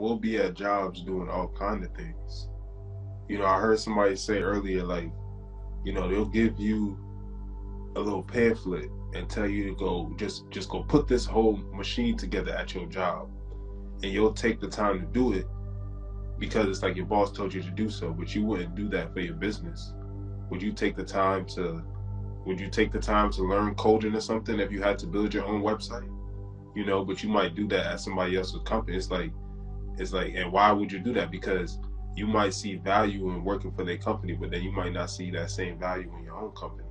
we'll be at jobs doing all kind of things. You know, I heard somebody say earlier, like, you know, they'll give you a little pamphlet and tell you to go just go put this whole machine together at your job, and you'll take the time to do it because it's like your boss told you to do so, but you wouldn't do that for your business. Would you take the time to learn coding or something if you had to build your own website? You know, but you might do that at somebody else's company. It's like, and why would you do that? Because you might see value in working for their company, but then you might not see that same value in your own company.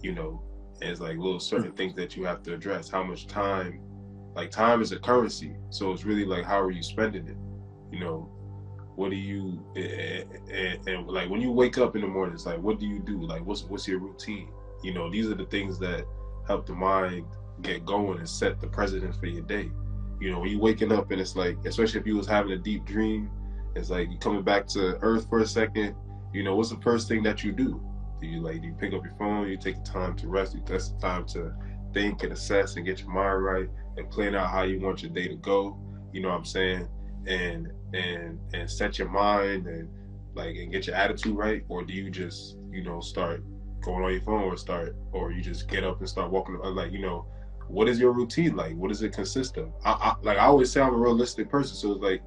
You know, and it's like little certain things that you have to address. How much time, like time is a currency. So it's really like, how are you spending it? You know, what do you, and like when you wake up in the morning, it's like, what do you do? Like, what's your routine? You know, these are the things that help the mind get going and set the precedent for your day. You know, when you waking up and it's like, especially if you was having a deep dream, it's like you coming back to earth for a second. You know, what's the first thing that you do? Do you pick up your phone? You take the time to rest. You take the time to think and assess and get your mind right and plan out how you want your day to go. You know what I'm saying? And set your mind and get your attitude right? Or do you just, you know, start going on your phone or you just get up and start walking? Like, you know, what is your routine like? What does it consist of? I always say I'm a realistic person, so it's like,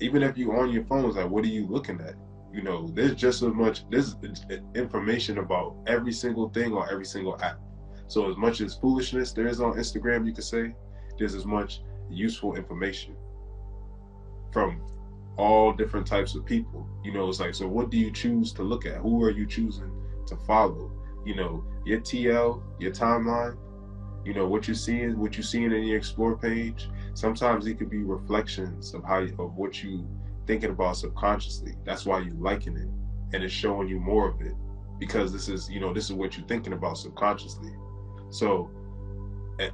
even if you're on your phone, it's like, what are you looking at? You know, there's just as much information about every single thing on every single app. So as much as foolishness there is on Instagram, you could say, there's as much useful information from all different types of people. You know, it's like, so what do you choose to look at? Who are you choosing to follow? You know, your TL, your timeline, you know, what you're seeing in your explore page. Sometimes it could be reflections of what you thinking about subconsciously. That's why you liking it, and it's showing you more of it because this is what you're thinking about subconsciously. So,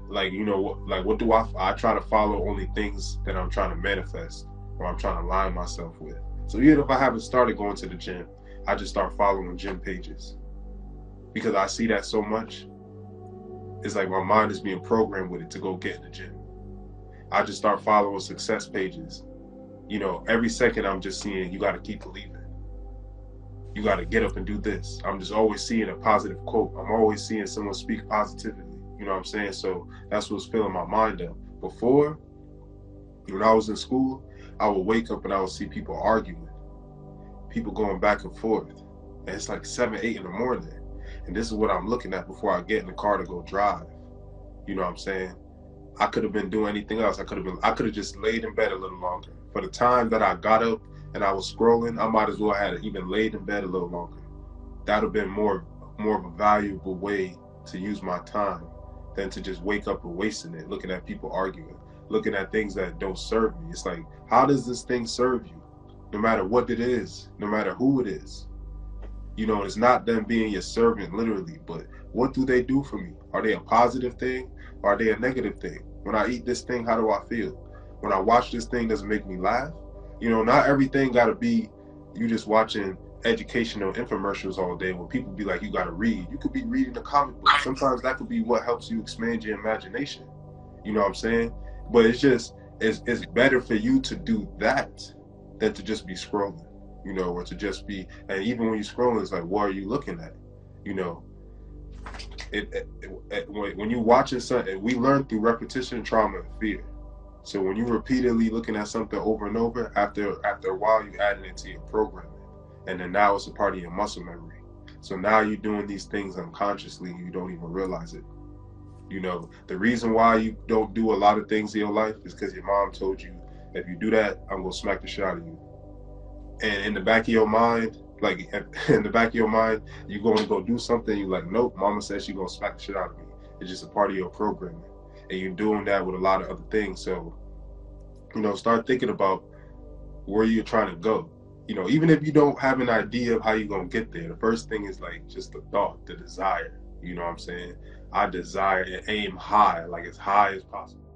like, you know, like, what do I try to follow only things that I'm trying to manifest or I'm trying to align myself with. So even if I haven't started going to the gym, I just start following gym pages because I see that so much. It's like my mind is being programmed with it to go get in the gym. I just start following success pages. You know, every second I'm just seeing, you got to keep believing. You got to get up and do this. I'm just always seeing a positive quote. I'm always seeing someone speak positively. You know what I'm saying? So that's what's filling my mind up. Before, when I was in school, I would wake up and I would see people arguing, people going back and forth. And it's like 7, 8 in the morning. And this is what I'm looking at before I get in the car to go drive. You know what I'm saying? I could have been doing anything else. I could have just laid in bed a little longer. For the time that I got up and I was scrolling, I might as well have even laid in bed a little longer. That would have been more of a valuable way to use my time than to just wake up and wasting it, looking at people arguing, looking at things that don't serve me. It's like, how does this thing serve you? No matter what it is, no matter who it is. You know, it's not them being your servant literally, but what do they do for me? Are they a positive thing or are they a negative thing? When I eat this thing, how do I feel? When I watch this thing, does it make me laugh? You know, not everything got to be you just watching educational infomercials all day when people be like, you got to read. You could be reading a comic book. Sometimes that could be what helps you expand your imagination. You know what I'm saying? But it's better for you to do that than to just be scrolling, you know, or to just be, and even when you're scrolling, it's like, what are you looking at? You know, when you're watching something, we learn through repetition, trauma, and fear. So when you're repeatedly looking at something over and over, after a while, you add it into your programming. And then now it's a part of your muscle memory. So now you're doing these things unconsciously, you don't even realize it. You know, the reason why you don't do a lot of things in your life is because your mom told you, if you do that, I'm going to smack the shit out of you. And in the back of your mind, you're going to go do something, you're like, nope, mama said she's going to smack the shit out of me. It's just a part of your programming. And you're doing that with a lot of other things. So, you know, start thinking about where you're trying to go. You know, even if you don't have an idea of how you're going to get there, the first thing is like just the thought, the desire. You know what I'm saying? I desire and aim high, like as high as possible.